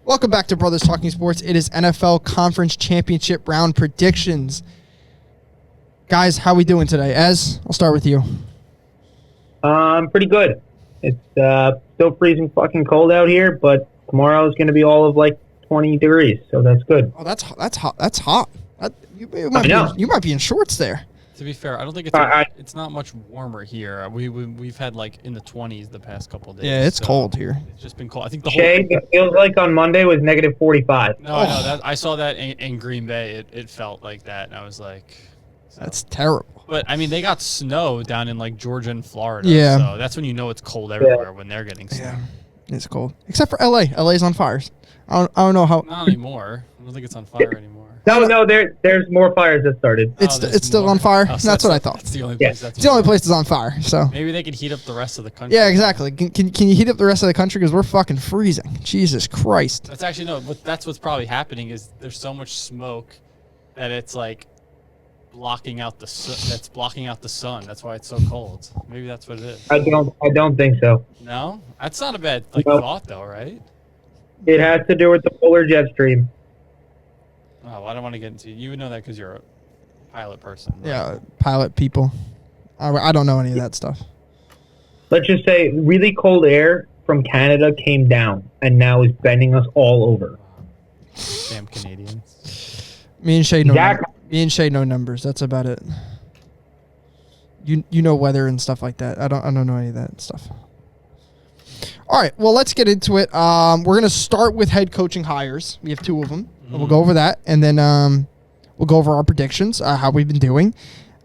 Welcome back to Brothers Talking Sports. It is NFL Conference Championship round predictions. Guys, how we doing today? Ez, I'll start with you. Pretty good. It's still freezing fucking cold out here, but tomorrow is going to be all of like 20 degrees, so that's good. Oh, that's hot. That's hot. You might be in shorts there. To be fair, I don't think it's not much warmer here. We've had like in the 20s the past couple of days. Yeah, it's cold here. It's just been cold. I think the it feels like on Monday was negative 45. No, I know I saw that in Green Bay. It felt like that, and I was like, that's terrible. But I mean, they got snow down in like Georgia and Florida. Yeah, so that's when you know it's cold everywhere when they're getting snow. Yeah, it's cold except for LA. LA's on fires. I don't know how. Not anymore. I don't think it's on fire anymore. No, there's more fires that started. It's still on fire. Oh, so that's what I thought. That's the only place. It's the only place that's on fire. So maybe they could heat up the rest of the country. Yeah, exactly. Can you heat up the rest of the country because we're fucking freezing? Jesus Christ. That's actually but that's what's probably happening is there's so much smoke that it's like blocking out the sun. That's why it's so cold. Maybe that's what it is. I don't think so. No, that's not a bad thought though, right? It has to do with the polar jet stream. Oh, I don't want to get into you would know that because you're a pilot person. Right? Yeah, pilot people. I don't know any of that stuff. Let's just say really cold air from Canada came down and now is bending us all over. Damn Canadians. Me and Shay know numbers. That's about it. You know weather and stuff like that. I don't know any of that stuff. All right, well, let's get into it. We're going to start with head coaching hires. We have two of them. Mm-hmm. We'll go over that, and then we'll go over our predictions, how we've been doing,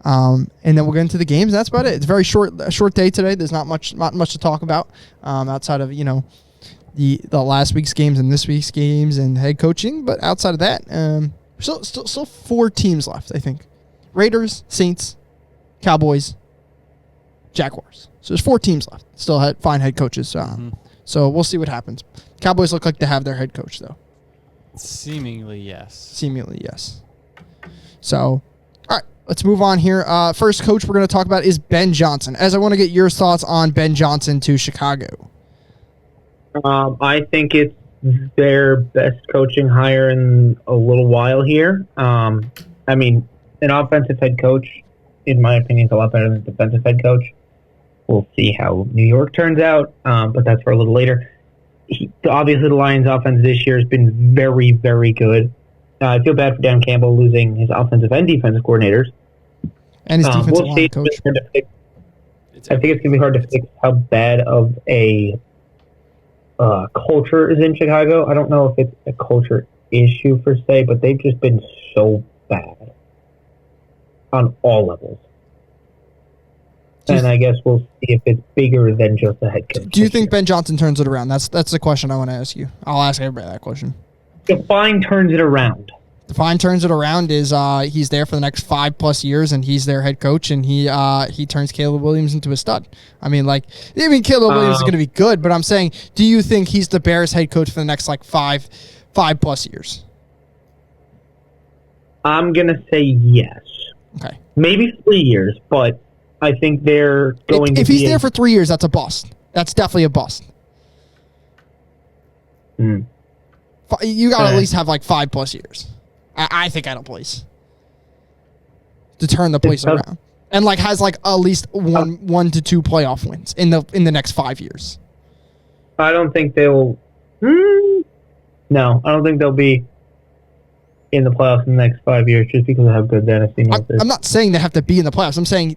and then we'll get into the games. That's about it. It's a very short day today. There's not much to talk about outside of the last week's games and this week's games and head coaching. But outside of that, still four teams left. I think Raiders, Saints, Cowboys, Jaguars. So there's four teams left. Still fine head coaches. So we'll see what happens. Cowboys look like they have their head coach, though. Seemingly, yes. So, all right, let's move on here. First coach we're going to talk about is Ben Johnson. As I want to get your thoughts on Ben Johnson to Chicago. I think it's their best coaching hire in a little while here. I mean, an offensive head coach, in my opinion, is a lot better than a defensive head coach. We'll see how New York turns out, but that's for a little later. Obviously, the Lions' offense this year has been very, very good. I feel bad for Dan Campbell losing his offensive and defensive coordinators. And his defensive line coach. I think it's going to be hard to fix how bad of a culture is in Chicago. I don't know if it's a culture issue per se, but they've just been so bad on all levels. And I guess we'll see if it's bigger than just a head coach. Do you think Ben Johnson turns it around? That's the question I want to ask you. I'll ask everybody that question. Define turns it around. Define turns it around is he's there for the next 5+ years, and he's their head coach, and he turns Caleb Williams into a stud. Caleb Williams is going to be good, but I'm saying, do you think he's the Bears head coach for the next 5+ years? I'm going to say yes. Okay. Maybe 3 years, but I think they're going to. If he's there for 3 years, that's a bust. That's definitely a bust. You got to at least have 5+ years. I think at a place to turn the place around, and has at least one to two playoff wins in the next 5 years. I don't think they'll. No, I don't think they'll be in the playoffs in the next 5 years just because of how good the NFC North is. I'm not saying they have to be in the playoffs. I'm saying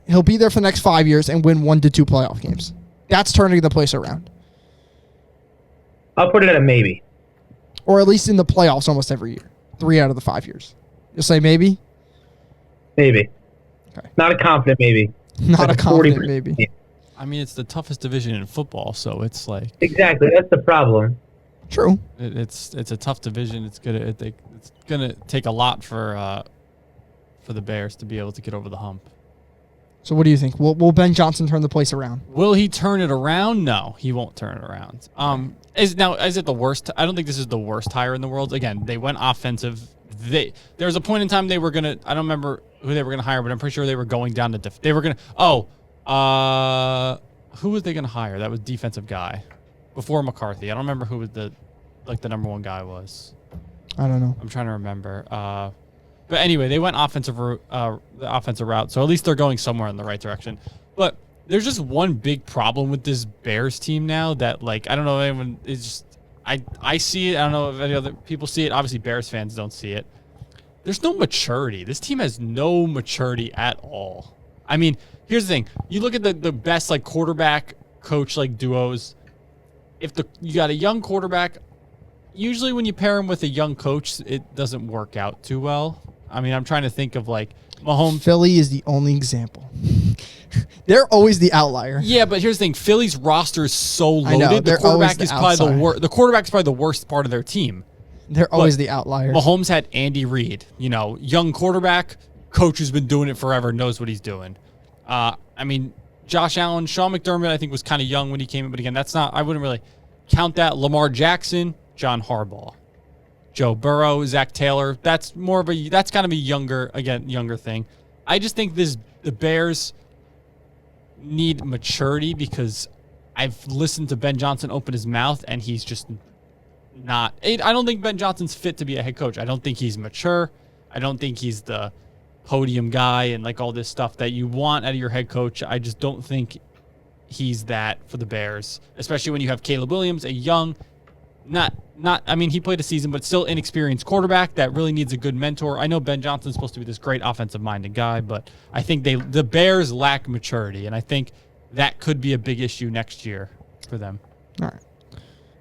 he'll be there for the next 5 years and win 1 to 2 playoff games. That's turning the place around. I'll put it at a maybe. Or at least in the playoffs almost every year. 3 out of the 5 years. You'll say maybe? Maybe. Okay. Not a confident maybe. Not a confident maybe. I mean, it's the toughest division in football, so it's Exactly, that's the problem. True. It's a tough division. It's gonna take a lot for the Bears to be able to get over the hump. So what do you think? Will Ben Johnson turn the place around? Will he turn it around? No, he won't turn it around. Is it the worst? I don't think this is the worst hire in the world. Again, they went offensive. There was a point in time they were gonna. I don't remember who they were gonna hire, but I'm pretty sure they were going down to. They were gonna. Who was they gonna hire? That was defensive guy before McCarthy. I don't remember who was the like the number one guy was. I don't know. I'm trying to remember. But anyway, they went the offensive route, so at least they're going somewhere in the right direction. But there's just one big problem with this Bears team now that, like, I don't know if anyone is just I see it. I don't know if any other people see it. Obviously, Bears fans don't see it. There's no maturity. This team has no maturity at all. I mean, here's the thing. You look at the best, like, quarterback coach, like, duos. If you got a young quarterback, usually when you pair him with a young coach, it doesn't work out too well. I mean, I'm trying to think of, like, Mahomes. Philly is the only example. They're always the outlier. Yeah, but here's the thing: Philly's roster is so loaded. I know, the quarterback is probably the quarterback's probably the worst part of their team. They're always the outlier. Mahomes had Andy Reid, young quarterback, coach who's been doing it forever, knows what he's doing. I mean, Josh Allen, Sean McDermott, I think was kind of young when he came in, but again, I wouldn't really count that. Lamar Jackson, John Harbaugh, Joe Burrow, Zach Taylor. That's kind of a younger thing. I just think the Bears need maturity because I've listened to Ben Johnson open his mouth and he's just not. I don't think Ben Johnson's fit to be a head coach. I don't think he's mature. I don't think he's the podium guy and like all this stuff that you want out of your head coach. I just don't think he's that for the Bears, especially when you have Caleb Williams, a young, I mean, he played a season, but still inexperienced quarterback that really needs a good mentor. I know Ben Johnson's supposed to be this great offensive-minded guy, but I think the Bears lack maturity, and I think that could be a big issue next year for them. All right.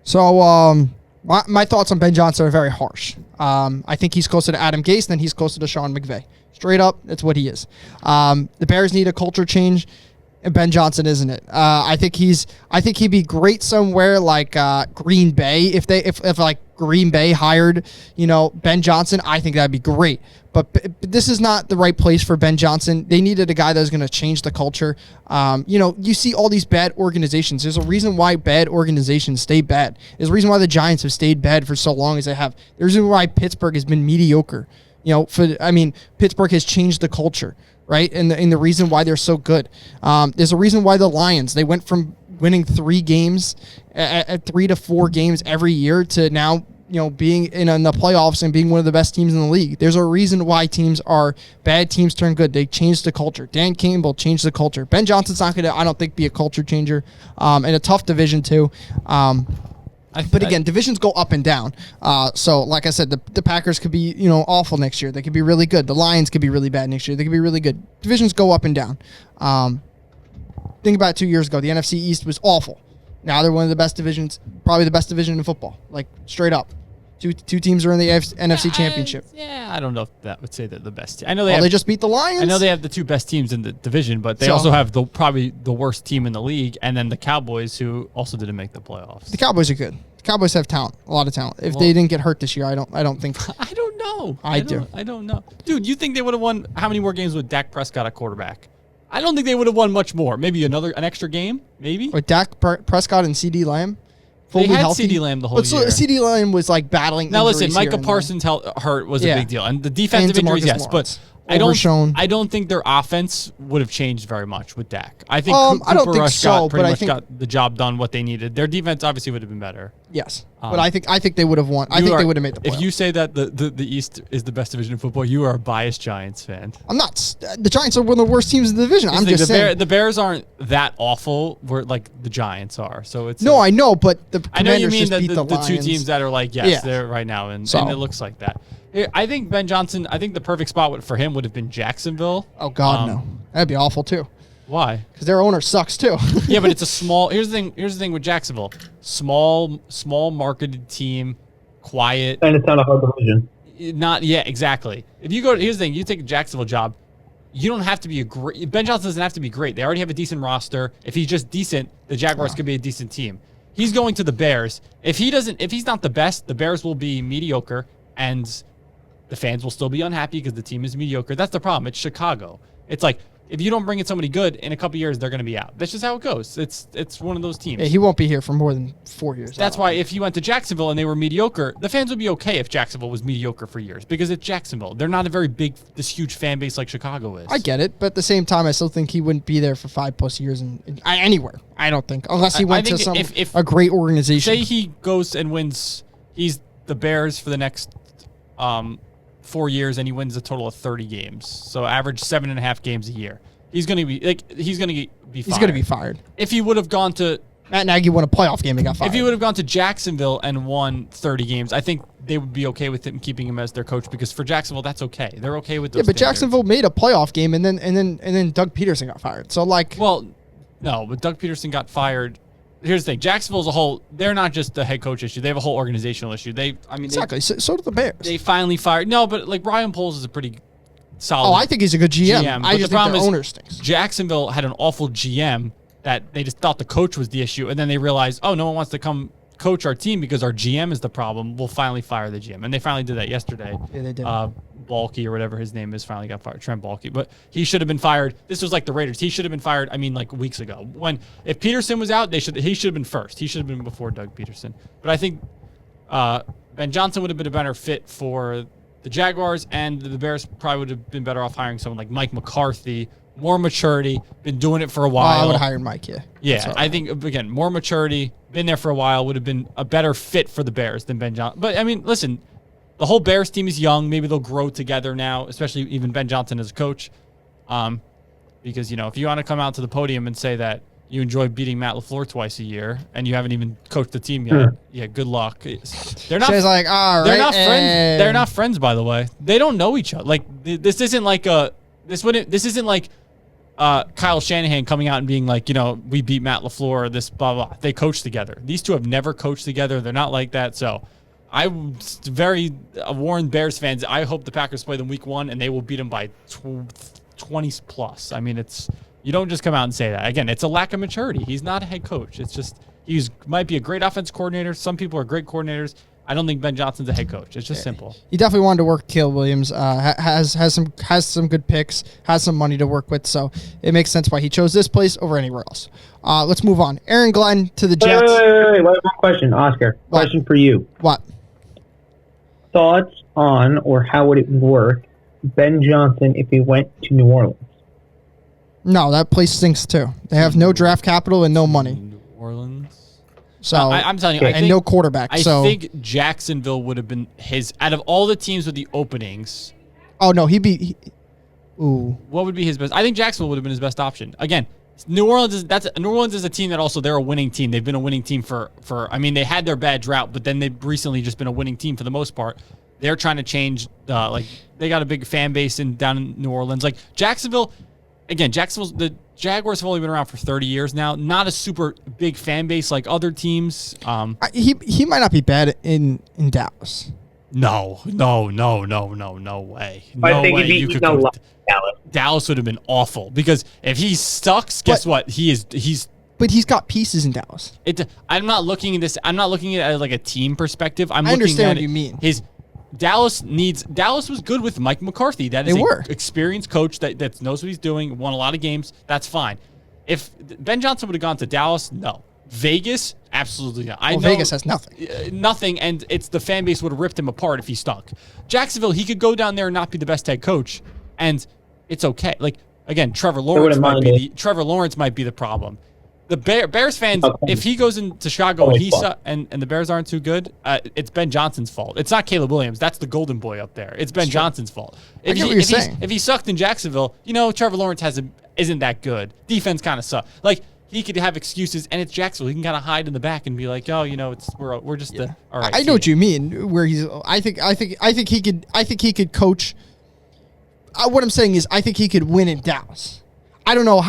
So my thoughts on Ben Johnson are very harsh. I think he's closer to Adam Gase than he's closer to Sean McVay. Straight up, that's what he is. The Bears need a culture change. And Ben Johnson isn't it? I think he'd be great somewhere like Green Bay. If like Green Bay hired, Ben Johnson, I think that'd be great. But this is not the right place for Ben Johnson. They needed a guy that was going to change the culture. You see all these bad organizations. There's a reason why bad organizations stay bad. There's a reason why the Giants have stayed bad for so long as they have. There's a reason why Pittsburgh has been mediocre. Pittsburgh has changed the culture. Right, and the reason why they're so good. There's a reason why the Lions, they went from winning 3 games, 3 to 4 games every year to now, being in the playoffs and being one of the best teams in the league. There's a reason why bad teams turn good. They changed the culture. Dan Campbell changed the culture. Ben Johnson's not going to, I don't think, be a culture changer. In a tough division too. But again, divisions go up and down. So, like I said, the Packers could be, awful next year. They could be really good. The Lions could be really bad next year. They could be really good. Divisions go up and down. Think about it 2 years ago. The NFC East was awful. Now they're one of the best divisions, probably the best division in football. Like, straight up. Two teams are in the NFC Championship. I don't know if that would say they're the best. I know they just beat the Lions. I know they have the 2 best teams in the division, but they also have probably the worst team in the league, and then the Cowboys, who also didn't make the playoffs. The Cowboys are good. The Cowboys have talent, a lot of talent. If they didn't get hurt this year, I don't think. I don't know. I do. I don't know, dude. You think they would have won how many more games with Dak Prescott at quarterback? I don't think they would have won much more. Maybe an extra game, maybe. With Dak Prescott and CeeDee Lamb. They had healthy. CeeDee Lamb the whole year. CeeDee Lamb was like battling. Now listen, Micah Parsons hurt was a big deal, and the defensive injuries, yes, Lawrence. But I don't think their offense would have changed very much with Dak. I think I don't think so, pretty much got the job done what they needed. Their defense obviously would have been better. Yes, but I think they would have won. I think they would have made the playoffs. If you say that the East is the best division in football, you are a biased Giants fan. I'm not. The Giants are one of the worst teams in the division. I'm just saying. The Bears aren't that awful where like the Giants are. So it's I know, but the I know you mean the 2 teams that are like they're right now, and it looks like that. I think Ben Johnson. I think the perfect spot for him would have been Jacksonville. Oh God, no, that'd be awful too. Why? Because their owner sucks too. Yeah, but it's a small. Here's the thing with Jacksonville. Small marketed team, quiet. And it's not a hard division. Exactly. If you go, here's the thing. You take a Jacksonville job. You don't have to be Ben Johnson doesn't have to be great. They already have a decent roster. If he's just decent, the Jaguars could be a decent team. He's going to the Bears. If he's not the best, the Bears will be mediocre, and the fans will still be unhappy because the team is mediocre. That's the problem. It's Chicago. It's like, if you don't bring in somebody good, in a couple years, they're going to be out. That's just how it goes. It's one of those teams. Yeah, he won't be here for more than 4 years. That's why if he went to Jacksonville and they were mediocre, the fans would be okay if Jacksonville was mediocre for years because it's Jacksonville. They're not a very big, this huge fan base like Chicago is. I get it, but at the same time, I still think he wouldn't be there for 5+ years anywhere. I don't think, unless he went to a great organization. Say he goes and wins. he's the Bears for the next 4 years, and he wins a total of 30 games. So average 7.5 games a year. He's gonna be fired. He's going to be fired. If he would have gone to Matt Nagy won a playoff game and got fired. If he would have gone to Jacksonville and won 30 games, I think they would be okay with him keeping him as their coach, because for Jacksonville that's okay. They're okay with those. Yeah, but standards. Jacksonville made a playoff game and then Doug Peterson got fired. So like, well, no, but Doug Peterson got fired. Here's the thing: Jacksonville as a whole, they're not just the head coach issue; they have a whole organizational issue. Exactly. So do the Bears. They finally fired. No, but like Ryan Poles is a pretty solid. Oh, I think he's a good GM. GM, I but just the problem think is the owner stinks. Jacksonville had an awful GM that they just thought the coach was the issue, and then they realized, oh, no one wants to come coach our team because our GM is the problem. We'll finally fire the GM, and they finally did that yesterday. Yeah, they did. Balky or whatever his name is finally got fired. Trent Balky, but he should have been fired. This was like the Raiders. He should have been fired. I mean, like weeks ago. If Peterson was out, he should have been first. He should have been before Doug Peterson. But I think Ben Johnson would have been a better fit for the Jaguars, and the Bears probably would have been better off hiring someone like Mike McCarthy. More maturity, been doing it for a while. I would have hired Mike. Yeah. Yeah, I think again, more maturity, been there for a while, would have been a better fit for the Bears than Ben Johnson. But I mean, listen. The whole Bears team is young. Maybe they'll grow together now, especially even Ben Johnson as a coach. Because, if you want to come out to the podium and say that you enjoy beating Matt LaFleur twice a year and you haven't even coached the team yet, yeah, good luck. They're not. She's like, all right. They're not friends. They're not friends, by the way. They don't know each other. Like this isn't like This isn't like Kyle Shanahan coming out and being like, we beat Matt LaFleur. This blah blah. They coach together. These two have never coached together. They're not like that. So. I warn Bears fans. I hope the Packers play them week 1 and they will beat them by 20 plus. I mean, you don't just come out and say that. Again, it's a lack of maturity. He's not a head coach. It's just might be a great offense coordinator. Some people are great coordinators. I don't think Ben Johnson's a head coach. It's just simple. He definitely wanted to work Caleb Williams. Has some good picks. Has some money to work with. So it makes sense why he chose this place over anywhere else. Let's move on. Aaron Glenn to the Jets. Wait. One question, Oscar. What? Question for you. What? Thoughts on, or how would it work, Ben Johnson if he went to New Orleans? No, that place stinks too. They have no draft capital and no money. New Orleans. So I'm telling you, no quarterback. I think Jacksonville would have been his out of all the teams with the openings. Oh no, ooh. What would be his best? I think Jacksonville would have been his best option. Again, New Orleans is a team that also they're a winning team. They've been a winning team for I mean, they had their bad drought, but then they've recently just been a winning team for the most part. They're trying to change they got a big fan base down in New Orleans. Like Jacksonville, again, the Jaguars have only been around for 30 years now. Not a super big fan base like other teams. He might not be bad in Dallas. No way. I think he'd be Dallas. Dallas would have been awful because if he sucks, guess what? He's. But he's got pieces in Dallas. I'm not looking at this. I'm not looking at it as like a team perspective. I understand what you mean. Dallas was good with Mike McCarthy. That is experienced coach that knows what he's doing. Won a lot of games. That's fine. If Ben Johnson would have gone to Dallas, no. Vegas, absolutely not. Vegas has nothing. Nothing, and it's the fan base would have ripped him apart if he stunk. Jacksonville, he could go down there and not be the best head coach, and it's okay. Like again, Trevor Lawrence might be the problem. The Bears fans, if he goes into Chicago and the Bears aren't too good, it's Ben Johnson's fault. It's not Caleb Williams. That's the golden boy up there. It's Ben Johnson's fault. If he sucked in Jacksonville, Trevor Lawrence isn't that good. Defense kind of sucks. Like he could have excuses, and it's Jacksonville. He can kind of hide in the back and be like, we're just all right. I know what you mean. Where I think he could coach. What I'm saying is, I think he could win in Dallas. I don't know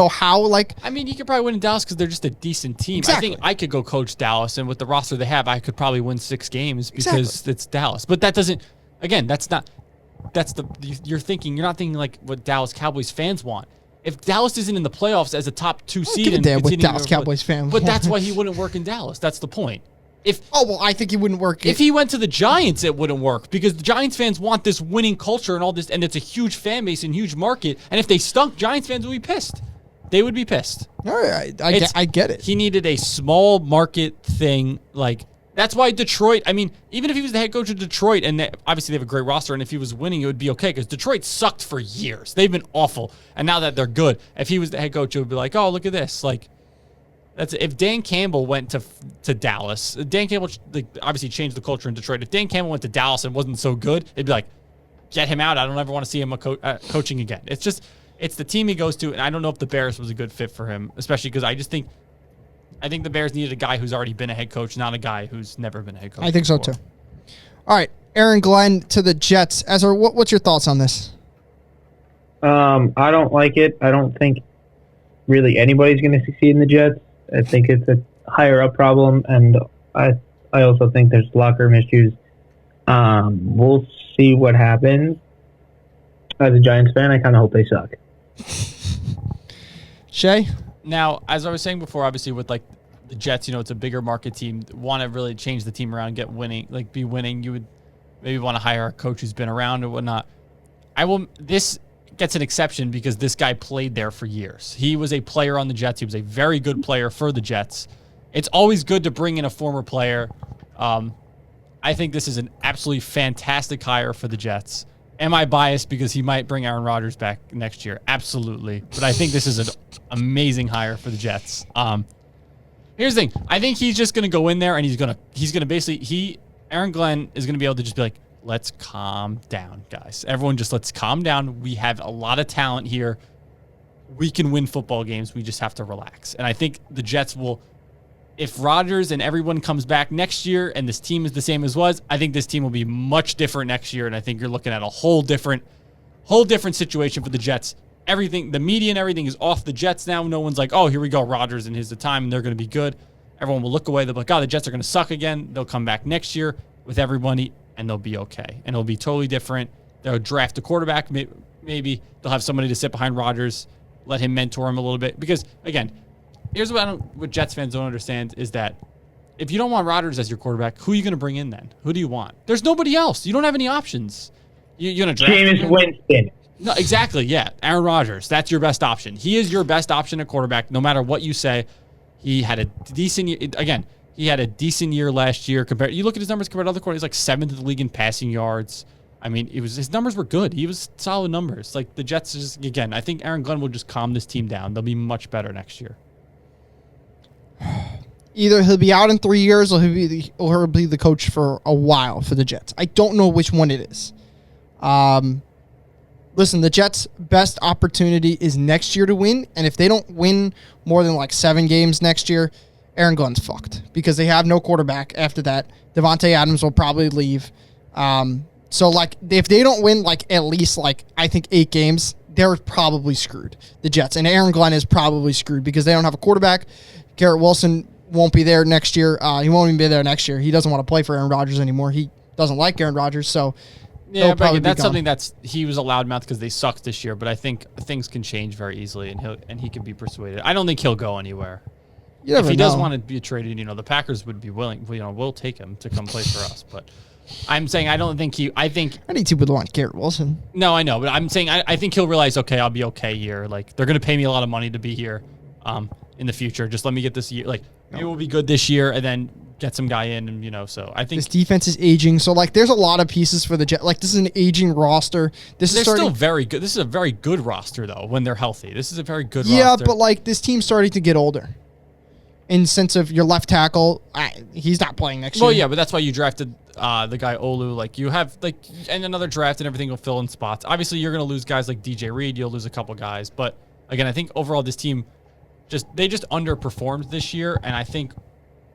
how. Like, I mean, you could probably win in Dallas because they're just a decent team. Exactly. I think I could go coach Dallas, and with the roster they have, I could probably win 6 games because it's Dallas. But that doesn't. Again, you're not thinking like what Dallas Cowboys fans want. If Dallas isn't in the playoffs as a top 2 seed, with Dallas Cowboys fans, but that's why he wouldn't work in Dallas. That's the point. I think he wouldn't work. If he went to the Giants, it wouldn't work because the Giants fans want this winning culture and all this, and it's a huge fan base and huge market. And if they stunk, Giants fans would be pissed. They would be pissed. All right, I get it. He needed a small market thing. Like that's why Detroit. I mean, even if he was the head coach of Detroit, and obviously they have a great roster, and if he was winning, it would be okay because Detroit sucked for years. They've been awful, and now that they're good, if he was the head coach, it would be like, oh, look at this. Like, That's if Dan Campbell went to Dallas. Dan Campbell obviously changed the culture in Detroit. If Dan Campbell went to Dallas and wasn't so good, it'd be like, get him out. I don't ever want to see him coaching again. It's the team he goes to, and I don't know if the Bears was a good fit for him, especially because I think the Bears needed a guy who's already been a head coach, not a guy who's never been a head coach. I think before. so too. All right, Aaron Glenn to the Jets. Ezra, what's your thoughts on this? I don't like it. I don't think really anybody's going to succeed in the Jets. I think it's a higher up problem, and I also think there's locker room issues. We'll see what happens. As a Giants fan, I kind of hope they suck. Shay? Now, as I was saying before, obviously with like the Jets, it's a bigger market team. Want to really change the team around, be winning. You would maybe want to hire a coach who's been around or whatnot. This gets an exception because this guy played there for years. He was a player on the Jets. He was a very good player for the Jets. It's always good to bring in a former player. I think this is an absolutely fantastic hire for the Jets. Am I biased because he might bring Aaron Rodgers back next year? Absolutely. But I think this is an amazing hire for the Jets. Here's the thing. I think he's just going to go in there and he's going to basically, Aaron Glenn is going to be able to just be like, let's calm down, guys. Everyone just let's calm down. We have a lot of talent here. We can win football games. We just have to relax. And I think the Jets will, if Rodgers and everyone comes back next year and this team is the same as was, I think this team will be much different next year. And I think you're looking at a whole different situation for the Jets. Everything, the media and everything is off the Jets now. No one's like, oh, here we go, Rodgers and his time, and they're going to be good. Everyone will look away. They'll be like, oh, the Jets are going to suck again. They'll come back next year with everybody, and they'll be okay. And it'll be totally different. They'll draft a quarterback. Maybe they'll have somebody to sit behind Rodgers, let him mentor him a little bit. Because, again, here's what Jets fans don't understand is that if you don't want Rodgers as your quarterback, who are you going to bring in then? Who do you want? There's nobody else. You don't have any options. You're going to draft Jameis Winston. No, exactly, yeah. Aaron Rodgers, that's your best option. He is your best option at quarterback, no matter what you say. He had a decent year. Again, he had a decent year last year. You look at his numbers compared to other quarterbacks, he's like 7th in the league in passing yards. I mean, his numbers were good. He was solid numbers. Like the Jets, again, I think Aaron Glenn will just calm this team down. They'll be much better next year. Either he'll be out in 3 years or he'll be the coach for a while for the Jets. I don't know which one it is. Listen, the Jets' best opportunity is next year to win, and if they don't win more than like 7 games next year, Aaron Glenn's fucked because they have no quarterback after that. Devontae Adams will probably leave. So, like, if they don't win, like, at least, like, I think 8 games, they're probably screwed, the Jets. And Aaron Glenn is probably screwed because they don't have a quarterback. Garrett Wilson won't be there next year. He won't even be there next year. He doesn't want to play for Aaron Rodgers anymore. He doesn't like Aaron Rodgers, so... Yeah, but again, that's something he was a loudmouth because they sucked this year. But I think things can change very easily, and he can be persuaded. I don't think he'll go anywhere. If he does want to be traded, the Packers would be willing. We'll take him to come play for us. But I'm saying I don't think he. I think any team would want Garrett Wilson. No, I know, but I'm saying I think he'll realize. Okay, I'll be okay here. Like they're going to pay me a lot of money to be here, in the future. Just let me get this year. Like maybe we'll be good this year, and then get some guy in, and so I think this defense is aging. So like, there's a lot of pieces for the Jets. Like this is an aging roster. They're still very good. This is a very good roster though when they're healthy. This is a very good roster. Yeah, but like this team's starting to get older. In sense of your left tackle, he's not playing next year. Well, yeah, but that's why you drafted the guy Olu. Like you have and another draft and everything will fill in spots. Obviously, you're going to lose guys like DJ Reed. You'll lose a couple guys, but again, I think overall this team just underperformed this year, and I think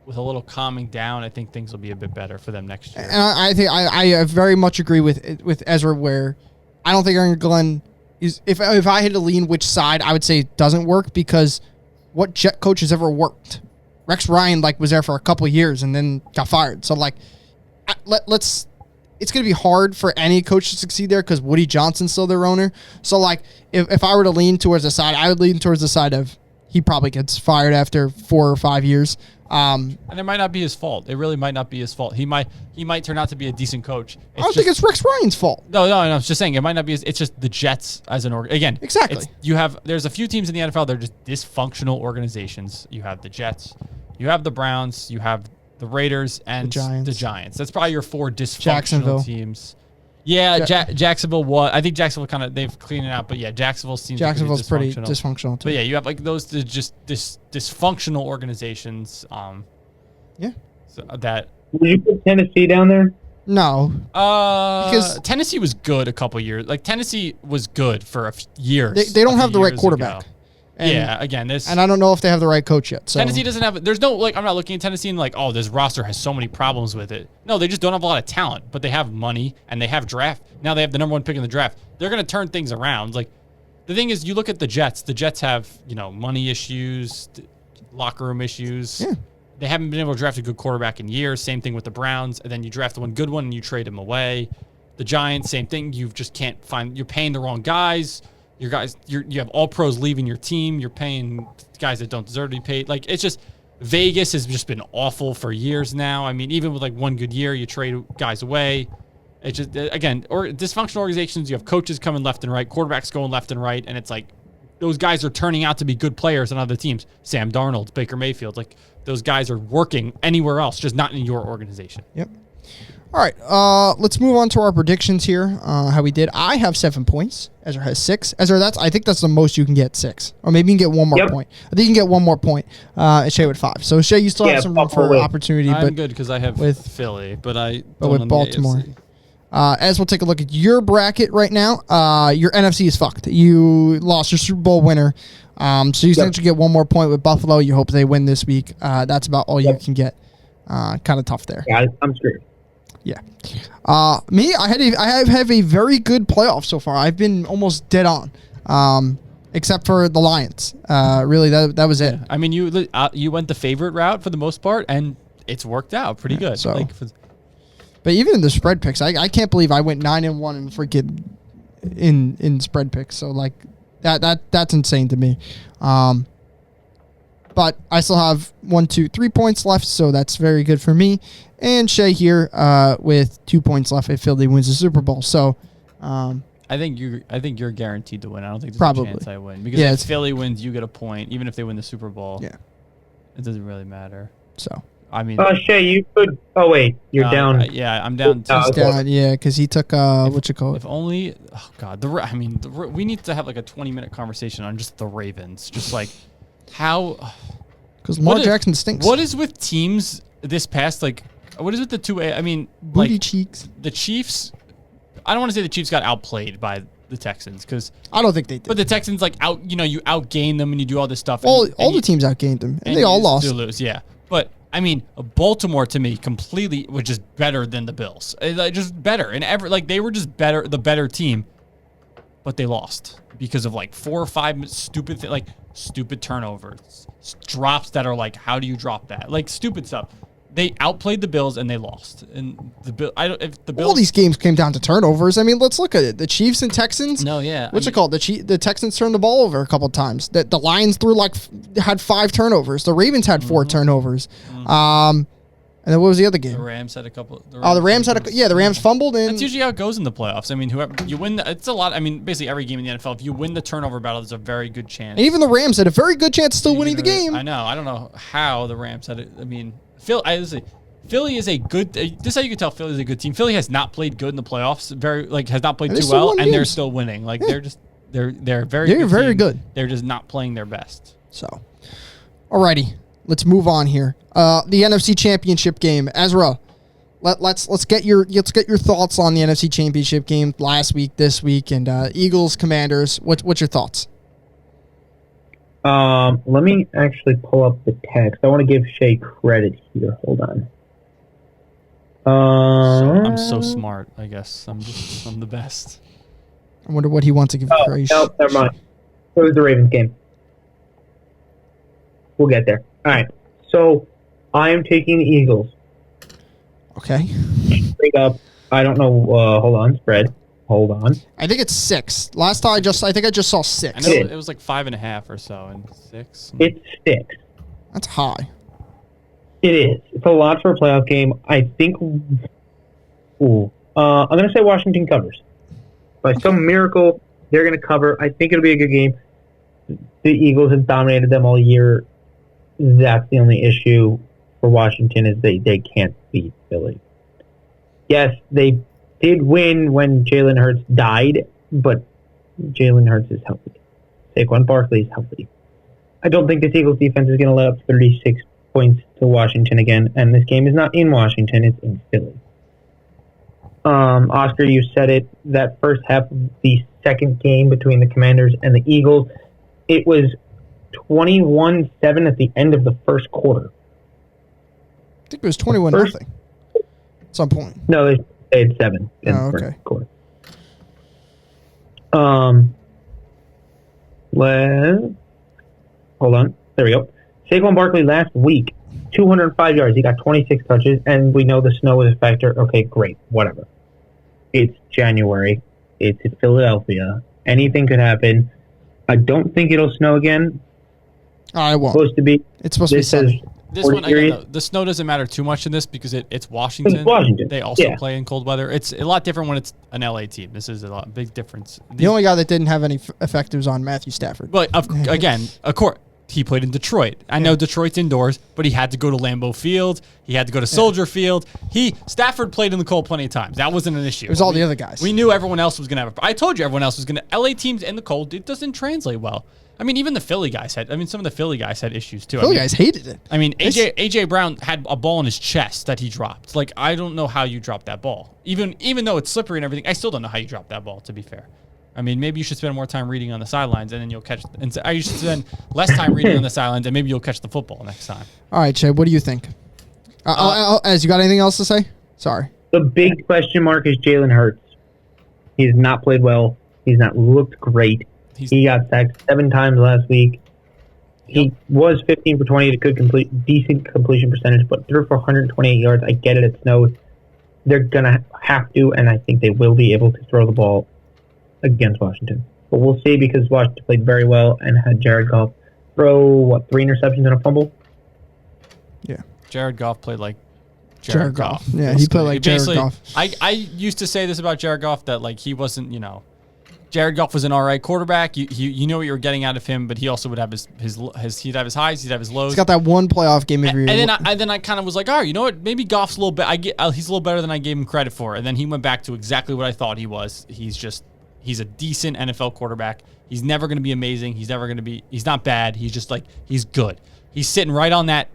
with a little calming down, I think things will be a bit better for them next year. And I think I very much agree with Ezra where I don't think Aaron Glenn is. If I had to lean which side, I would say it doesn't work because what Jet coach has ever worked? Rex Ryan was there for a couple of years and then got fired. So let's. It's going to be hard for any coach to succeed there because Woody Johnson's still their owner. So if I were to lean towards the side, I would lean towards the side of he probably gets fired after 4 or 5 years. And it might not be his fault. It really might not be his fault. He might turn out to be a decent coach. I don't think it's Rex Ryan's fault. No. I was just saying it might not be. It's just the Jets as an again. Exactly. There's a few teams in the NFL that are just dysfunctional organizations. You have the Jets, you have the Browns, you have the Raiders, and the Giants. That's probably your 4 dysfunctional teams. Yeah, Jacksonville was. I think Jacksonville they've cleaned it out, but yeah, Jacksonville seems Jacksonville's pretty pretty dysfunctional too. But yeah, you have like those just dysfunctional organizations. Yeah. So that. Would you put Tennessee down there? No. Because Tennessee was good a couple years. Like Tennessee was good for years. They don't have the right quarterback. Ago. And, again, and I don't know if they have the right coach yet. So. Tennessee doesn't have. There's no like. I'm not looking at Tennessee and like, oh, this roster has so many problems with it. No, they just don't have a lot of talent, but they have money and they have draft. Now they have the number 1 pick in the draft. They're going to turn things around. Like, the thing is, you look at the Jets. The Jets have money issues, locker room issues. Yeah. They haven't been able to draft a good quarterback in years. Same thing with the Browns. And then you draft one good one and you trade him away. The Giants, same thing. You just can't find. You're paying the wrong guys. You have all pros leaving your team. You're paying guys that don't deserve to be paid. Like, it's just Vegas has just been awful for years now. I mean, even with like one good year, you trade guys away. It's just again, or dysfunctional organizations. You have coaches coming left and right, quarterbacks going left and right, and it's like those guys are turning out to be good players on other teams. Sam Darnold, Baker Mayfield, like those guys are working anywhere else, just not in your organization. Yep. All right, let's move on to our predictions here. How we did. I have 7 points. Ezra has 6. Ezra, I think that's the most you can get, 6. Or maybe you can get one more point. I think you can get one more point. And Shay with 5. So Shay, you still have some room for opportunity. I'm good because I have Philly, but with Baltimore. As we'll take a look at your bracket right now, your NFC is fucked. You lost your Super Bowl winner. So you essentially get one more point with Buffalo. You hope they win this week. That's about all you can get. Kind of tough there. Yeah, I'm screwed. Yeah. Me, I have a very good playoff so far. I've been almost dead on, except for the Lions. Really, that was it. I mean, you went the favorite route for the most part, and it's worked out pretty good. So, but even in the spread picks, I can't believe I went 9-1 and freaking in spread picks. So like that's insane to me. But I still have 1, 2, 3 points left, so that's very good for me. And Shay here with 2 points left if Philly wins the Super Bowl. So I think you're guaranteed to win. I don't think there's probably a chance I win. Because if Philly wins, you get a point, even if they win the Super Bowl. Yeah. It doesn't really matter. So I mean, Shay, you could. Oh wait, you're down. Yeah, I'm down. He's down. Yeah, because he took what you call it? If only. Oh God, we need to have like a 20-minute conversation on just the Ravens, just like how. Because Lamar Jackson stinks. What is with teams this past like? What is with the 2A? I mean, booty like, cheeks. The Chiefs. I don't want to say the Chiefs got outplayed by the Texans because I don't think they did. But the Texans you outgain them and you do all this stuff. All the teams outgained them, and they all lost. Lose, yeah. But I mean, Baltimore to me completely was just better than the Bills. Just better, and they were just better, the better team, but they lost because of like 4 or 5 stupid turnovers, drops that are like, how do you drop that? Like stupid stuff. They outplayed the Bills and they lost. And all these games came down to turnovers. I mean, let's look at it. The Chiefs and Texans. No, yeah. What's it called? The Texans turned the ball over a couple of times. The Lions had 5 turnovers. The Ravens had 4 turnovers. And then what was the other game? The Rams had a couple. The Rams fumbled. And that's usually how it goes in the playoffs. I mean, whoever you win, it's a lot. I mean, basically every game in the NFL, if you win the turnover battle, there's a very good chance. And even the Rams had a very good chance of still winning the game. I know. I don't know how the Rams had it. I mean, Philly is a good. This is how you can tell Philly is a good team. Philly has not played good in the playoffs. Has not played too well, and they're still winning. Like they're very good. They're just not playing their best. So, alrighty. Let's move on here. The NFC Championship game, Ezra. Let's get your thoughts on the NFC Championship game last week, this week, and Eagles Commanders. What's your thoughts? Let me actually pull up the text. I want to give Shay credit here. Hold on. I'm so smart. I guess I'm the best. I wonder what he wants to give praise. No, never mind. It was the Ravens game. We'll get there. All right. So I am taking the Eagles. Okay. Straight up. I don't know. Hold on. Spread. Hold on. I think it's 6. Last time I think I just saw 6. I know it was like 5.5 or so, and 6. It's 6. That's high. It is. It's a lot for a playoff game. I think. I'm going to say Washington covers. By some miracle, they're going to cover. I think it'll be a good game. The Eagles have dominated them all year. That's the only issue for Washington is they can't beat Philly. Yes, they did win when Jalen Hurts died, but Jalen Hurts is healthy. Saquon Barkley is healthy. I don't think this Eagles defense is going to let up 36 points to Washington again, and this game is not in Washington, it's in Philly. Oscar, you said it, that first half of the second game between the Commanders and the Eagles, it was 21-7 at the end of the first quarter. I think it was 21-0 at some point. No, they had 7 in the first quarter. Hold on. There we go. Saquon Barkley last week, 205 yards. He got 26 touches, and we know the snow is a factor. Okay, great. Whatever. It's January. It's in Philadelphia. Anything could happen. I don't think it'll snow again. I won't. It's supposed to be sunny. This one, again, the snow doesn't matter too much in this because it's Washington. It's Washington. They also play in cold weather. It's a lot different when it's an LA team. This is a big difference. The only guy that didn't have any effectives on Matthew Stafford. But again, of course, he played in Detroit. I know Detroit's indoors, but he had to go to Lambeau Field. He had to go to Soldier Field. Stafford played in the cold plenty of times. That wasn't an issue. It was all the other guys. We knew everyone else was going to have I told you everyone else was going to. LA teams in the cold, it doesn't translate well. I mean, even the Philly guys some of the Philly guys had issues too. Philly guys hated it. I mean, AJ Brown had a ball in his chest that he dropped. Like, I don't know how you drop that ball. Even though it's slippery and everything, I still don't know how you drop that ball, to be fair. I mean, maybe you should spend more time reading on the sidelines and then you'll catch you should spend less time reading on the sidelines and maybe you'll catch the football next time. All right, Shay, what do you think? Az, you got anything else to say? Sorry. The big question mark is Jalen Hurts. He's not played well. He's not looked great. He got sacked 7 times last week. He was 15 for 20 to decent completion percentage, but threw for 128 yards. I get it. It snowed. They're going to have to, and I think they will be able to throw the ball against Washington. But we'll see because Washington played very well and had Jared Goff throw, 3 interceptions and a fumble? Yeah. Jared Goff played like Jared Goff. Yeah, he played like Jared Goff. I used to say this about Jared Goff, that like he wasn't, Jared Goff was an all right quarterback. You know what you were getting out of him, but he also would have his he'd have his highs, he'd have his lows. He's got that one playoff game every year. And then I kind of was like, all right, you know what? Maybe Goff's a little bit. He's a little better than I gave him credit for. And then he went back to exactly what I thought he was. He's a decent NFL quarterback. He's never going to be amazing. He's not bad. He's just he's good. He's sitting right on that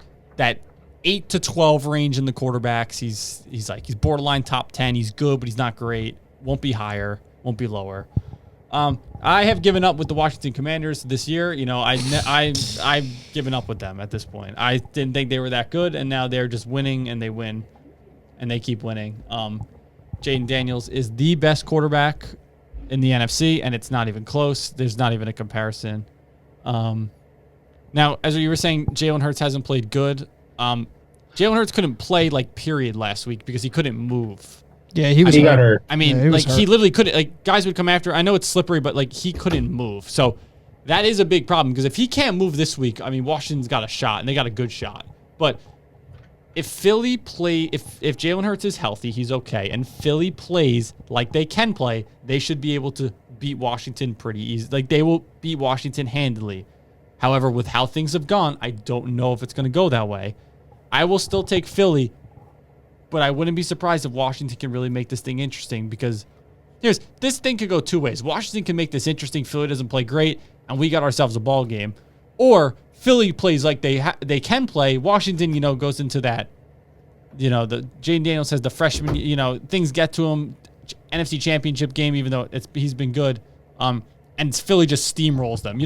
8 to 12 range in the quarterbacks. He's borderline top 10. He's good, but he's not great. Won't be higher. Won't be lower. I have given up with the Washington Commanders this year. I've given up with them at this point. I didn't think they were that good, and now they're just winning, and they win, and they keep winning. Jaden Daniels is the best quarterback in the NFC, and it's not even close. There's not even a comparison. Now, as you were saying, Jalen Hurts hasn't played good. Jalen Hurts couldn't play period last week because he couldn't move. Yeah, he got hurt. I mean, he literally couldn't. Guys would come after. I know it's slippery, but he couldn't move. So that is a big problem because if he can't move this week, I mean, Washington's got a shot and they got a good shot. But if Philly if Jalen Hurts is healthy, he's okay, and Philly plays like they can play, they should be able to beat Washington pretty easy. They will beat Washington handily. However, with how things have gone, I don't know if it's going to go that way. I will still take Philly. But I wouldn't be surprised if Washington can really make this thing interesting because this thing could go 2 ways. Washington can make this interesting. Philly doesn't play great, and we got ourselves a ball game. Or Philly plays like they can play. Washington, goes into that, the Jaden Daniels has the freshman, things get to him. NFC Championship game, even though he's been good. And Philly just steamrolls them.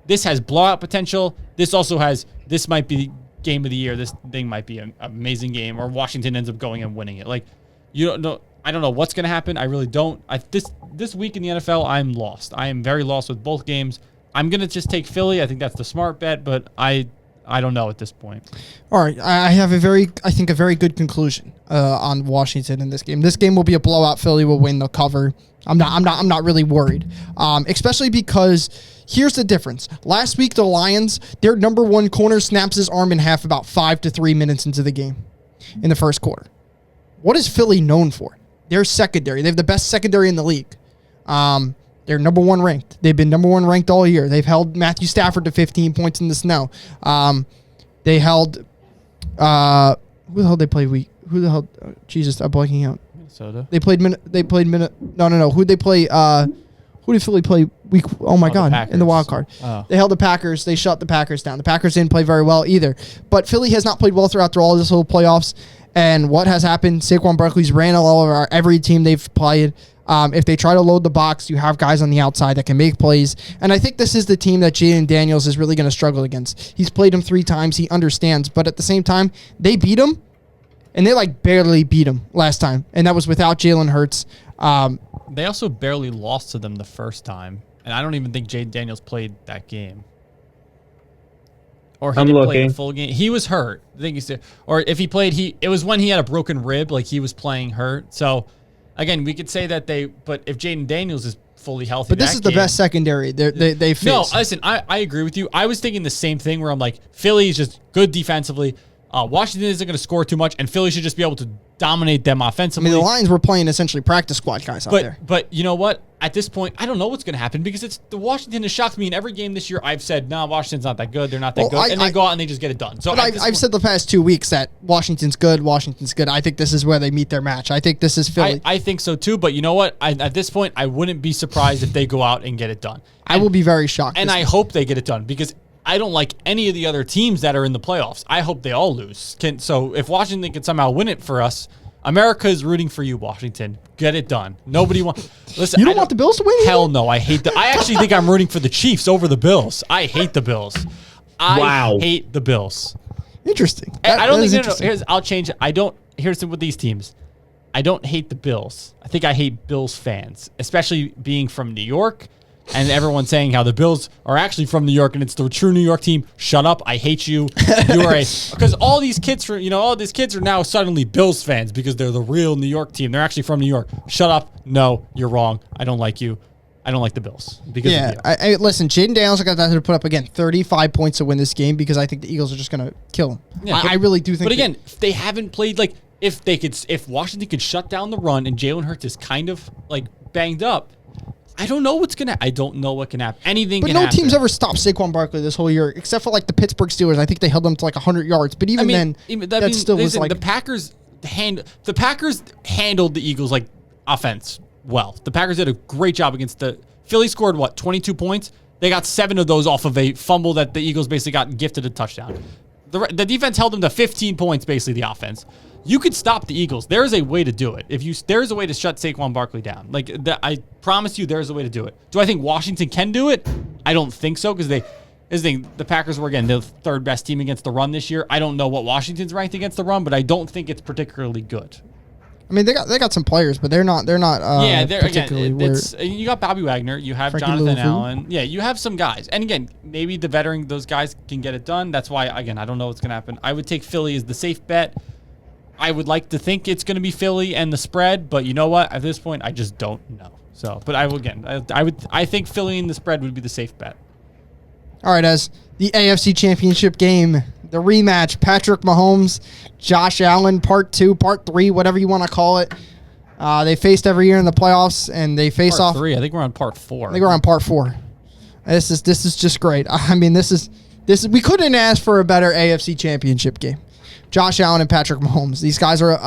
This has blowout potential. This might be game of the year. This thing might be an amazing game, or Washington ends up going and winning it. You don't know. I don't know what's going to happen. I really don't. This week in the NFL, I'm lost. I am very lost with both games. I'm going to just take Philly. I think that's the smart bet, but I don't know at this point. All right, I have a very good conclusion on Washington in this game. This game will be a blowout. Philly will win. They'll cover. I'm not really worried, especially because here's the difference. Last week, the Lions, their number one corner snaps his arm in half about 5 to 3 minutes into the game in the first quarter. What is Philly known for? Their secondary. They have the best secondary in the league. They're number 1 ranked. They've been number 1 ranked all year. They've held Matthew Stafford to 15 points in the snow. They held who the hell they play week? Who the hell? Jesus, I'm blanking out. Minnesota. They played no. Who'd they play? Who did Philly play week? Oh my God, Packers. in the wild card. Oh. They held the Packers. They shut the Packers down. The Packers didn't play very well either. But Philly has not played well throughout all this whole playoffs. And what has happened? Saquon Barkley's ran all over every team they've played. If they try to load the box, you have guys on the outside that can make plays. And I think this is the team that Jaden Daniels is really going to struggle against. He's played him 3 times. He understands. But at the same time, they beat him. And they barely beat him last time. And that was without Jalen Hurts. They also barely lost to them the first time. And I don't even think Jaden Daniels played that game. Or he didn't play the full game. He was hurt. The thing is, or if he played, it was when he had a broken rib, he was playing hurt. So, again, we could say that but if Jaden Daniels is fully healthy, but this is the best secondary they face. No, listen, I agree with you. I was thinking the same thing where I'm like, Philly is just good defensively. Washington isn't going to score too much, and Philly should just be able to dominate them offensively. I mean, the Lions were playing essentially practice squad guys out there. But you know what? At this point, I don't know what's going to happen because the Washington has shocked me in every game this year. I've said, no, Washington's not that good. They're not that good. And they go out and they just get it done. So I've said the past 2 weeks that Washington's good. I think this is where they meet their match. I think this is Philly. I think so too. But you know what? At this point, I wouldn't be surprised if they go out and get it done. I will be very shocked. And I hope they get it done because I don't like any of the other teams that are in the playoffs. I hope they all lose. So if Washington can somehow win it for us, America is rooting for you, Washington. Get it done. Nobody wants. Listen, you don't want the Bills to win? Hell no. I actually think I'm rooting for the Chiefs over the Bills. I hate the Bills. I hate the Bills. Interesting. I don't think. No. I'll change it. Here's with these teams. I don't hate the Bills. I think I hate Bills fans, especially being from New York. And everyone's saying how the Bills are actually from New York and it's the true New York team. Shut up! I hate you. You are because all these kids are now suddenly Bills fans because they're the real New York team. They're actually from New York. Shut up! No, you're wrong. I don't like you. I don't like the Bills because of you. Listen, Jaden Daniels got to put up again 35 points to win this game because I think the Eagles are just going to kill him. Yeah, I really do think. But again, if they haven't played if Washington could shut down the run and Jalen Hurts is kind of banged up. I don't know what's gonna. I don't know what can happen. Anything. But no team's ever stopped Saquon Barkley this whole year, except for the Pittsburgh Steelers. I think they held them to 100 yards. But that still was the Packers. The Packers handled the Eagles offense well. The Packers did a great job against the Philly. Scored 22 points. They got 7 of those off of a fumble that the Eagles basically got gifted a touchdown. The defense held them to 15 points. Basically, the offense. You could stop the Eagles. There is a way to do it. There's a way to shut Saquon Barkley down. I promise you, there's a way to do it. Do I think Washington can do it? I don't think so because the Packers were again the 3rd best team against the run this year. I don't know what Washington's ranked against the run, but I don't think it's particularly good. I mean, they got some players, but they're not. They're again. You got Bobby Wagner. You have Frankie Jonathan Louvu. Allen. Yeah, you have some guys. And again, maybe the veteran those guys can get it done. That's why again I don't know what's gonna happen. I would take Philly as the safe bet. I would like to think it's going to be Philly and the spread, but you know what? At this point, I just don't know. So, but I think Philly and the spread would be the safe bet. All right, as the AFC Championship game, the rematch, Patrick Mahomes, Josh Allen, part 2, part 3, whatever you want to call it. They faced every year in the playoffs, and they face part off. 3. I think we're on part 4. I think we're on part 4. This is just great. I mean, this is we couldn't ask for a better AFC Championship game. Josh Allen and Patrick Mahomes. These guys are.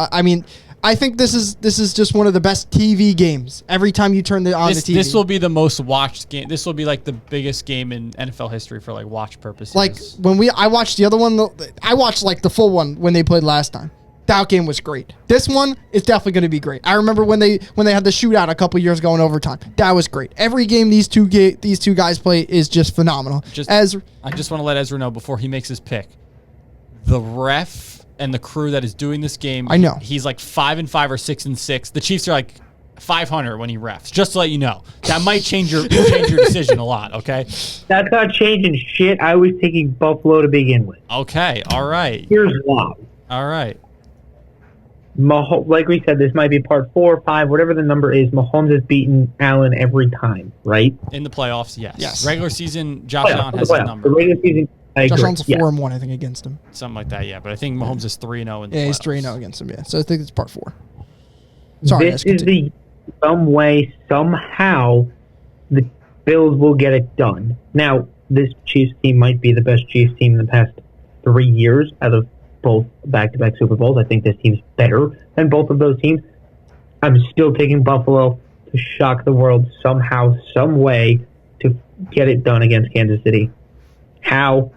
I think this is just one of the best TV games. Every time you turn on the TV, this will be the most watched game. This will be the biggest game in NFL history for watch purposes. I watched the other one. I watched the full one when they played last time. That game was great. This one is definitely going to be great. I remember when they had the shootout a couple years ago in overtime. That was great. Every game these two guys play is just phenomenal. I just want to let Ezra know before he makes his pick. The ref and the crew that is doing this game, I know he's 5-5 or 6-6. The Chiefs are 500 when he refs. Just to let you know, that might change your decision a lot. Okay, that's not changing shit. I was taking Buffalo to begin with. Okay, all right. Here's why. All right. Like we said, this might be part 4 or 5, whatever the number is. Mahomes has beaten Allen every time, right? In the playoffs, yes. Yes. Regular season, Josh Allen has his number. The regular season. Josh Allen's 4-1, I think, against him. Something like that, yeah. But I think Mahomes is 3-0 in the playoffs. He's 3-0 against him, yeah. So I think it's part 4. Sorry, this is some way, somehow, the Bills will get it done. Now, this Chiefs team might be the best Chiefs team in the past 3 years out of both back-to-back Super Bowls. I think this team's better than both of those teams. I'm still taking Buffalo to shock the world somehow, some way, to get it done against Kansas City. How?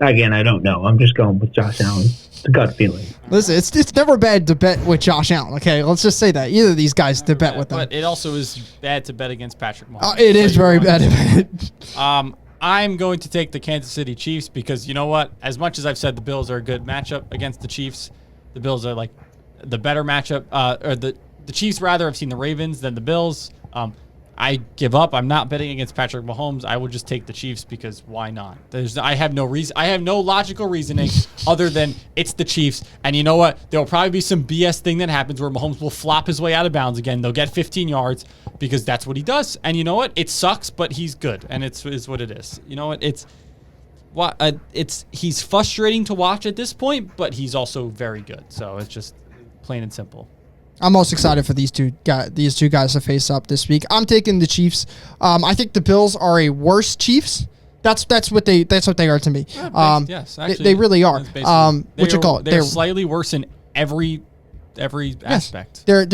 Again, I don't know. I'm just going with Josh Allen. It's a gut feeling. Listen, it's never bad to bet with Josh Allen. Okay, let's just say that either of these guys to bet with them. But it also is bad to bet against Patrick Mahomes. It is very bad to bet. I'm going to take the Kansas City Chiefs because you know what? As much as I've said the Bills are a good matchup against the Chiefs, the Bills are like the better matchup. Or the Chiefs rather have seen the Ravens than the Bills. I give up. I'm not betting against Patrick Mahomes. I will just take the Chiefs because why not? I have no reason. I have no logical reasoning other than it's the Chiefs. And you know what? There will probably be some BS thing that happens where Mahomes will flop his way out of bounds again. They'll get 15 yards because that's what he does. And you know what? It sucks, but he's good, and it's what it is. You know what? He's frustrating to watch at this point, but he's also very good. So it's just plain and simple. I'm most excited for these two guys to face up this week. I'm taking the Chiefs. I think the Bills are a worse Chiefs. That's what they are to me. Yes, actually, they really are. What you call it? They're slightly worse in every aspect. They're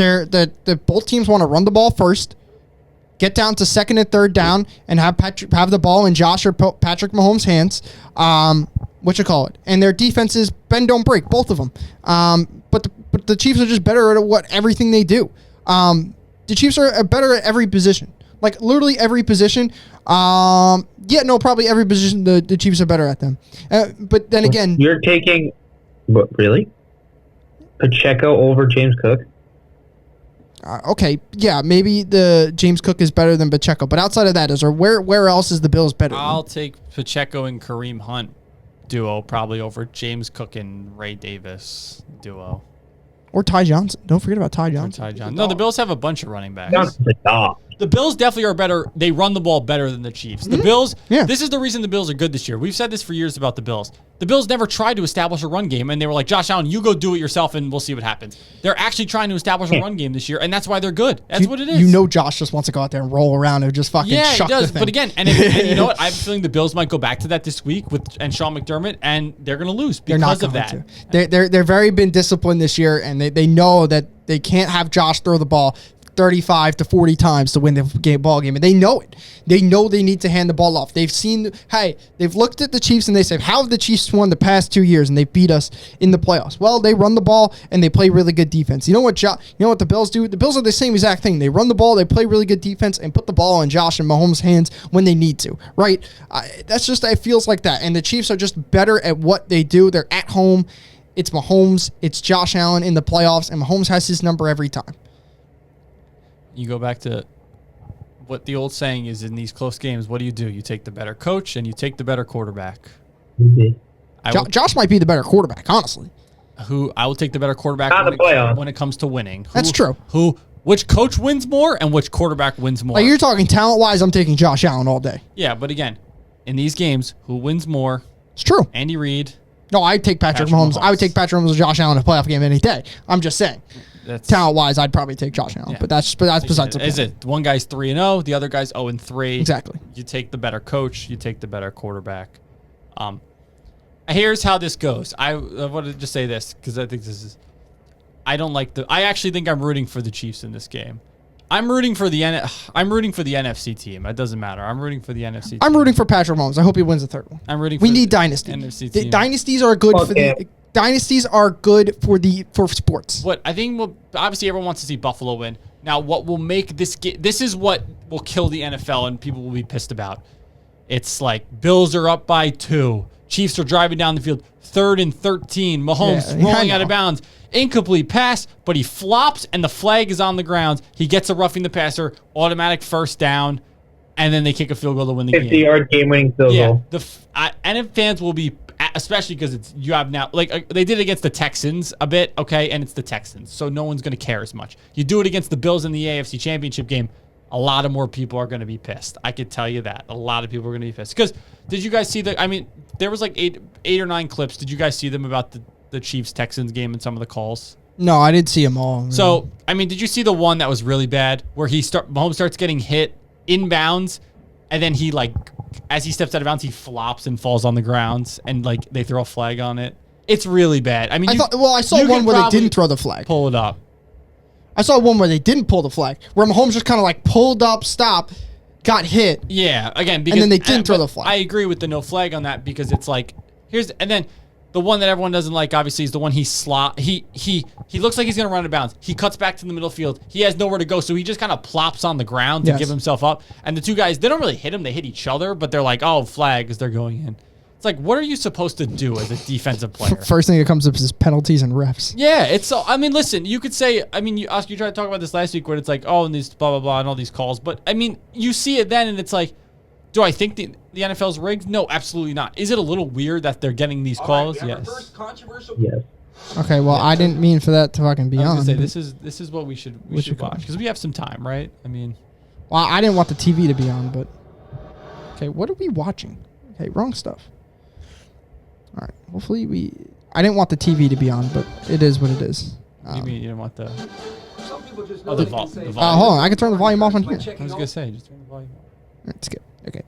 both teams want to run the ball first, get down to second and third down, and have the ball in Josh or Patrick Mahomes' hands. What you call it? And their defenses bend don't break, both of them. But the Chiefs are just better at everything they do. The Chiefs are better at every position, like literally every position. Probably every position the Chiefs are better at them. But then again, you're taking, what, really? Pacheco over James Cook? Okay, yeah, maybe the James Cook is better than Pacheco, but outside of that, where else is the Bills better? I'll take Pacheco and Kareem Hunt duo probably over James Cook and Ray Davis duo. Or Ty Johnson. Don't forget about Ty Johnson. No, the Bills have a bunch of running backs. Johnson's a dog. The Bills definitely are better. They run the ball better than the Chiefs. The Bills, Yeah. This is the reason the Bills are good this year. We've said this for years about the Bills. The Bills never tried to establish a run game, and they were like, Josh Allen, you go do it yourself, and we'll see what happens. They're actually trying to establish a run game this year, and that's why they're good. That's what it is. You know Josh just wants to go out there and roll around and just fucking yeah, chuck he does. the thing. But again, and you know what? I have a feeling the Bills might go back to that this week and Sean McDermott, and they're going to lose because of that. They're very been disciplined this year, and they know that they can't have Josh throw the ball 35 to 40 times to win the ball game. And they know it. They know they need to hand the ball off. They've looked at the Chiefs and they say, how have the Chiefs won the past 2 years and they beat us in the playoffs? Well, they run the ball and they play really good defense. You know what the Bills do? The Bills are the same exact thing. They run the ball, they play really good defense, and put the ball in Josh and Mahomes' hands when they need to, right? It feels like that. And the Chiefs are just better at what they do. They're at home. It's Mahomes. It's Josh Allen in the playoffs, and Mahomes has his number every time. You go back to what the old saying is in these close games. What do? You take the better coach and you take the better quarterback. Mm-hmm. Josh might be the better quarterback, honestly. I will take the better quarterback when it comes to winning. That's true. Which coach wins more and which quarterback wins more? Like you're talking talent-wise, I'm taking Josh Allen all day. Yeah, but again, in these games, who wins more? It's true. Andy Reid. No, I'd take Patrick Mahomes. I would take Patrick Mahomes and Josh Allen in a playoff game any day. I'm just saying. Talent-wise, I'd probably take Josh Allen, but that's besides the point. Is it one guy's 3-0, the other guy's 0-3? Exactly. You take the better coach, you take the better quarterback. Here's how this goes. I want to just say this because I think this is. I actually think I'm rooting for the Chiefs in this game. I'm rooting for the NFC team. It doesn't matter. I'm rooting for the NFC team. I'm rooting for Patrick Mahomes. I hope he wins the third one. We need dynasty. NFC team. Dynasties are good dynasties are good for sports. Obviously everyone wants to see Buffalo win. Now, what will make this is what will kill the NFL and people will be pissed about. It's like Bills are up by 2. Chiefs are driving down the field. 3rd and 13. Mahomes rolling out of bounds. Incomplete pass, but he flops and the flag is on the ground. He gets a roughing the passer, automatic first down, and then they kick a field goal to win the game. 50-yard game-winning field goal. And fans will be, especially because you have now, they did it against the Texans a bit, okay, and it's the Texans, so no one's going to care as much. You do it against the Bills in the AFC Championship game, a lot of more people are going to be pissed. I could tell you that. A lot of people are going to be pissed. Because did you guys see there was like eight or 9 clips. Did you guys see them about the Chiefs-Texans game and some of the calls? No, I didn't see them all. Really. So, did you see the one that was really bad where Mahomes starts getting hit inbounds and then he as he steps out of bounds, he flops and falls on the ground and they throw a flag on it? It's really bad. I saw one where they didn't throw the flag. Pull it up. I saw one where they didn't pull the flag, where Mahomes just kind of like pulled up, stop, got hit. Yeah, again, because then they didn't throw but the flag. I agree with the no flag on that because it's like and then the one that everyone doesn't like obviously is the one he looks like he's gonna run out of bounds. He cuts back to the middle field. He has nowhere to go, so he just kind of plops on the ground to Yes. give himself up. And the two guys, they don't really hit him; they hit each other, but they're like, "Oh, flag!" as they're going in. It's like, what are you supposed to do as a defensive player? First thing that comes up is penalties and refs. Yeah, it's so. I mean, listen, you could say. I mean, you tried to talk about this last week, where it's like, oh, and these blah blah blah, and all these calls. But I mean, you see it then, and it's like, do I think the NFL's rigged? No, absolutely not. Is it a little weird that they're getting these calls? Yes. Yes. Okay, well, I didn't mean for that to fucking be I was on. gonna say but- this is what we should call watch because we have some time, right? I mean, Well, I didn't want the TV to be on, but okay, what are we watching? Okay, wrong stuff. All right, hopefully I didn't want the TV to be on, but it is what it is. you mean you don't want the Some people just oh, know the they volume? Hold on, I can turn the volume off on here. I was gonna say just turn the volume. That's good. Okay.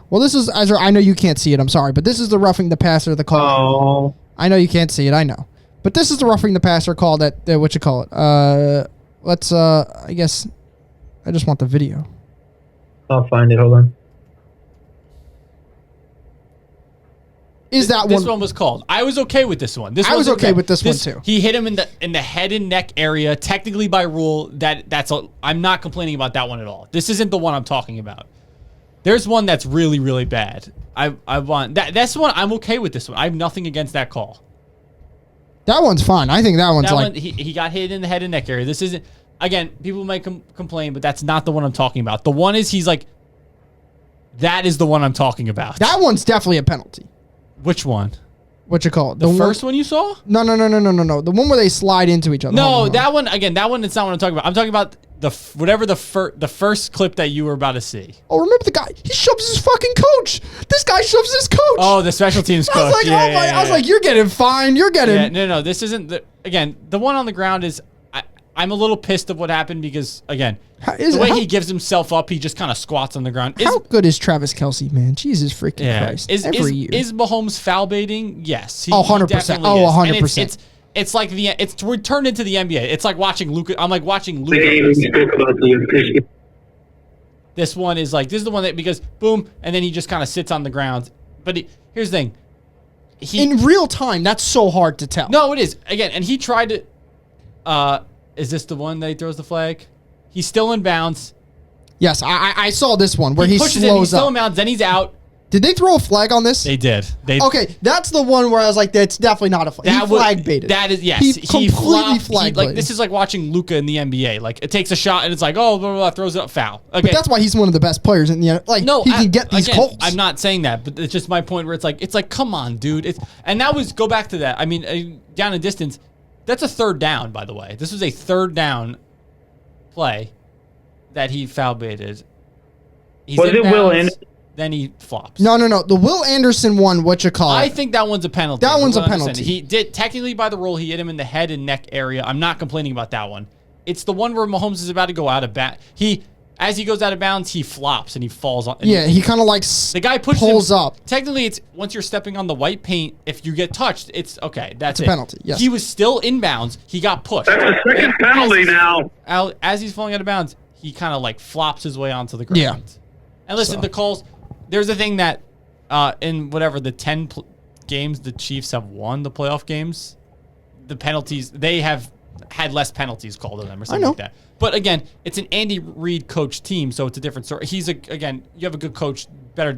Well, this is Ezra. I know you can't see it. I'm sorry, but this is the roughing the passer. The call. Oh, I know you can't see it. I know, but this is the roughing the passer call that what you call it. Let's. I guess. I just want the video. I'll find it. Hold on. Is that This one? one was called. I was okay with this one. This I was wasn't okay bad. with this one, too. He hit him in the head and neck area. Technically, by rule, I'm not complaining about that one at all. This isn't the one I'm talking about. There's one that's really really bad. I want that. That's one I'm okay with. This one. I have nothing against that call. That one's fine. I think that one's That like. one he got hit in the head and neck area. This isn't. Again, people might complain, but that's not the one I'm talking about. The one is he's like. That is the one I'm talking about. That one's definitely a penalty. Which one? What you call it? The first one you saw? No. The one where they slide into each other. No, Hold on. that one again. That one. It's not what I'm talking about. I'm talking about the first clip that you were about to see. Oh, remember the guy? He shoves his fucking coach. This guy shoves his coach. Oh, the special teams coach. I was like, yeah, oh my! I was like, you're getting fined. You're getting. yeah, no. This isn't again. The one on the ground is. I'm a little pissed of what happened because again, the way he gives himself up, he just kind of squats on the ground. How good is Travis Kelce, man? Jesus freaking Yeah. Christ! Is Every year. Mahomes foul baiting? Yes. Oh, 100%. definitely Oh, is. And 100%. It's like we're turned into the NBA. It's like watching Luka. I'm like watching Luka. This one is like, this is the one that, because boom, and then he just kind of sits on the ground. But here's the thing. In real time, that's so hard to tell. No, it is. Again, and he tried to, is this the one that he throws the flag? He's still in bounds. Yes, I saw this one where he pushes it, he's slows still in up. bounds, then he's out. Did they throw a flag on this? They did. Okay, that's the one where I was like, that's definitely not a flag. He flag baited. That is, yes. He completely flopped. flag Like, baited. this is like watching Luka in the NBA. Like, it takes a shot and it's like, oh, blah, blah, blah, throws it up, foul. Okay. But that's why he's one of the best players in the like. No, he can get these again, calls. I'm not saying that, but it's just my point where it's like, come on, dude. And that was, go back to that. I mean, down in distance, that's a third down, by the way. This was a third down play that he foul baited. He's Was in it Will bounds, Anderson? Then he flops. No. The Will Anderson one. What you call it? I think that one's a penalty. That one's a Will Anderson. penalty. He did, technically by the rule, he hit him in the head and neck area. I'm not complaining about that one. It's the one where Mahomes is about to go out of bounds. As he goes out of bounds, he flops and he falls on. Yeah, he kind of like the guy pushes pulls him. up. Technically, it's once you're stepping on the white paint, if you get touched, it's okay. That's It's a it. penalty, yes. He was still in bounds. He got pushed. That's the second penalty now. As he's falling out of bounds, he kind of like flops his way onto the ground. Yeah. And listen, So. the calls. There's a thing that in whatever the 10 games the Chiefs have won the playoff games, the penalties they have had less penalties called on them or something know. like that. But again, it's an Andy Reid coach team, so it's a different story. You have a good coach, better